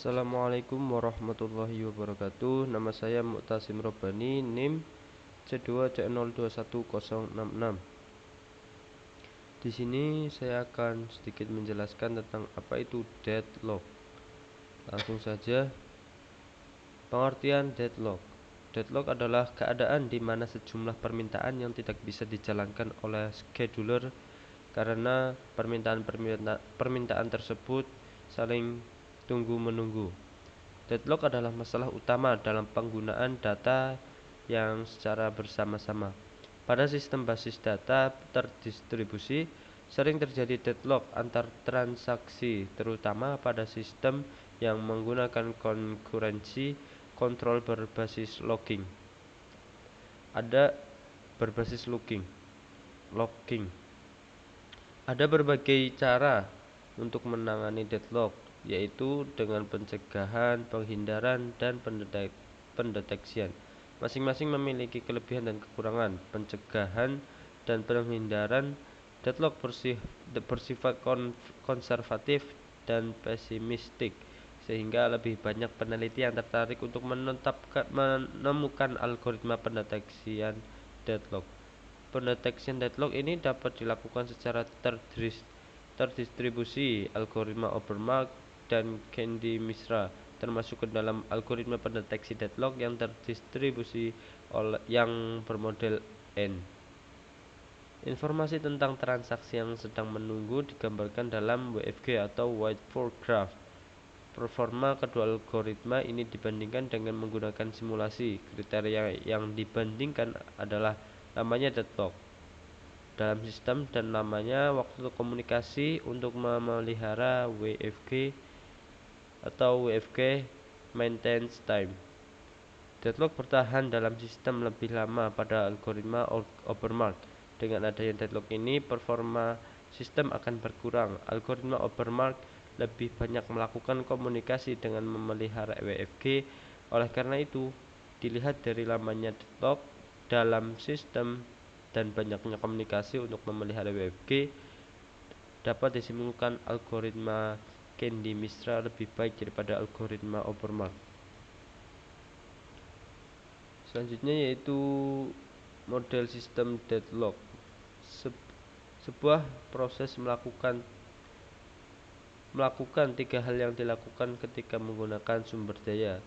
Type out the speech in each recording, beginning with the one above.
Assalamualaikum warahmatullahi wabarakatuh. Nama saya Mu'tasim Robani, NIM C2C021066. Di sini saya akan sedikit menjelaskan tentang apa itu deadlock. Langsung saja. Pengertian deadlock. Deadlock adalah keadaan di mana sejumlah permintaan yang tidak bisa dijalankan oleh scheduler karena permintaan tersebut saling tunggu-menunggu. Deadlock adalah masalah utama dalam penggunaan data yang secara bersama-sama. Pada sistem basis data terdistribusi, sering terjadi deadlock antar transaksi, terutama pada sistem yang menggunakan konkurensi kontrol berbasis locking. Ada berbagai cara untuk menangani deadlock, yaitu dengan pencegahan, penghindaran, dan pendeteksian. Masing-masing memiliki kelebihan dan kekurangan. Pencegahan dan penghindaran deadlock bersifat konservatif dan pesimistik, sehingga lebih banyak peneliti yang tertarik untuk menemukan algoritma pendeteksian deadlock. Pendeteksian deadlock ini dapat dilakukan secara terdistribusi. Algoritma Obermark dan Candy-Mishra termasuk ke dalam algoritma pendeteksi deadlock yang terdistribusi yang bermodel N. Informasi tentang transaksi yang sedang menunggu digambarkan dalam WFG atau whiteboard graph. Performa kedua algoritma ini dibandingkan dengan menggunakan simulasi. Kriteria yang dibandingkan adalah namanya deadlock dalam sistem dan namanya waktu komunikasi untuk memelihara WFG atau WFG maintenance time. Deadlock bertahan dalam sistem lebih lama pada algoritma Obermark. Dengan adanya deadlock ini, performa sistem akan berkurang. Algoritma Obermark lebih banyak melakukan komunikasi dengan memelihara WFG. Oleh karena itu, dilihat dari lamanya deadlock dalam sistem dan banyaknya komunikasi untuk memelihara WFG, dapat disimpulkan algoritma Candy-Mishra lebih baik daripada algoritma Obermark. Selanjutnya yaitu model sistem deadlock. Sebuah proses melakukan tiga hal yang dilakukan ketika menggunakan sumber daya.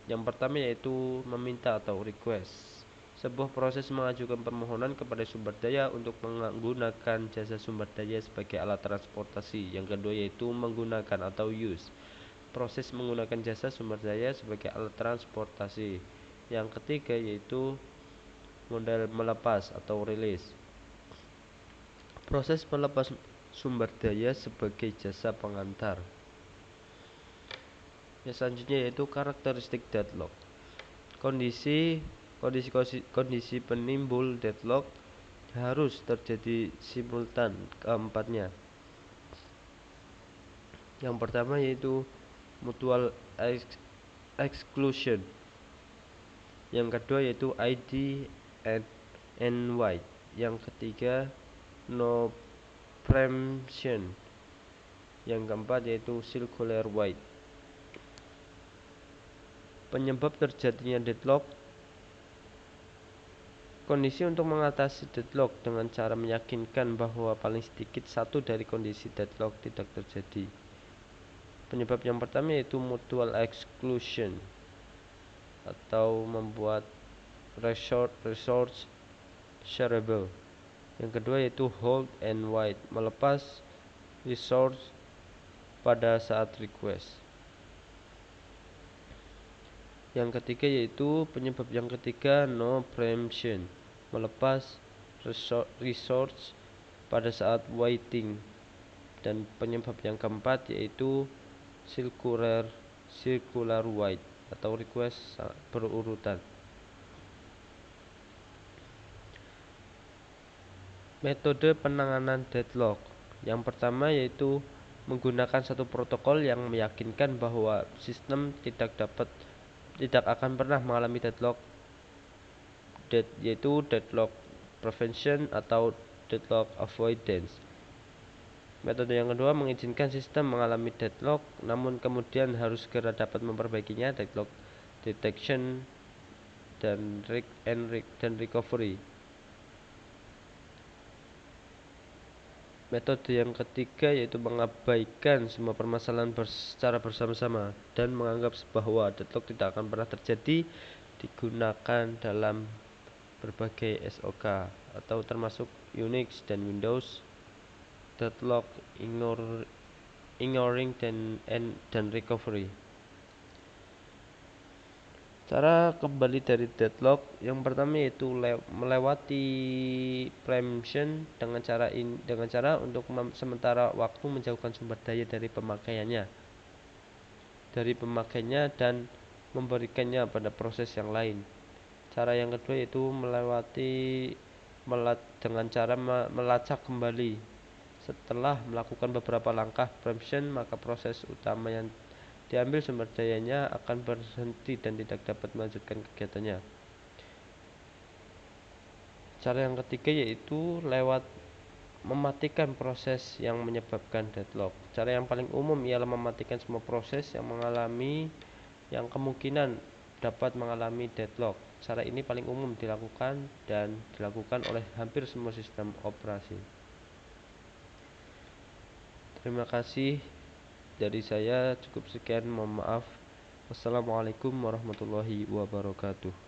Yang pertama yaitu meminta atau request. Sebuah proses mengajukan permohonan kepada sumber daya untuk menggunakan jasa sumber daya sebagai alat transportasi. Yang kedua yaitu menggunakan atau use. Proses menggunakan jasa sumber daya sebagai alat transportasi. Yang ketiga yaitu model melepas atau release. Proses melepas sumber daya sebagai jasa pengantar. Yang selanjutnya yaitu karakteristik deadlock. Kondisi penimbul deadlock harus terjadi simultan keempatnya. Yang pertama yaitu mutual exclusion. Yang kedua yaitu ID and white. Yang ketiga no preemption. Yang keempat yaitu circular white. Penyebab terjadinya deadlock. Kondisi untuk mengatasi deadlock dengan cara meyakinkan bahwa paling sedikit satu dari kondisi deadlock tidak terjadi. Penyebab yang pertama yaitu mutual exclusion atau membuat resource shareable. Yang kedua yaitu hold and wait, melepas resource pada saat request. Yang ketiga yaitu penyebab yang ketiga no preemption, melepas resource pada saat waiting. Dan penyebab yang keempat yaitu circular wait atau request berurutan. Metode penanganan deadlock. Yang pertama yaitu menggunakan satu protokol yang meyakinkan bahwa sistem tidak akan pernah mengalami deadlock, yaitu deadlock prevention atau deadlock avoidance. Metode yang kedua mengizinkan sistem mengalami deadlock, namun kemudian harus segera dapat memperbaikinya. Deadlock detection dan recovery. Metode yang ketiga yaitu mengabaikan semua permasalahan secara bersama-sama dan menganggap bahwa deadlock tidak akan pernah terjadi. Digunakan dalam berbagai SOK atau termasuk Unix dan Windows. Deadlock, ignoring dan recovery. Cara kembali dari deadlock yang pertama yaitu melewati preemption dengan cara untuk sementara waktu menjauhkan sumber daya dari pemakainya dan memberikannya pada proses yang lain. Cara yang kedua yaitu dengan cara melacak kembali. Setelah melakukan beberapa langkah preemption, maka proses utama yang diambil sumber dayanya akan berhenti dan tidak dapat melanjutkan kegiatannya. Cara yang ketiga yaitu lewat mematikan proses yang menyebabkan deadlock. Cara yang paling umum ialah mematikan semua proses yang kemungkinan dapat mengalami deadlock. Cara ini paling umum dilakukan dan dilakukan oleh hampir semua sistem operasi. Terima kasih dari saya, cukup sekian, mohon maaf. Wassalamualaikum warahmatullahi wabarakatuh.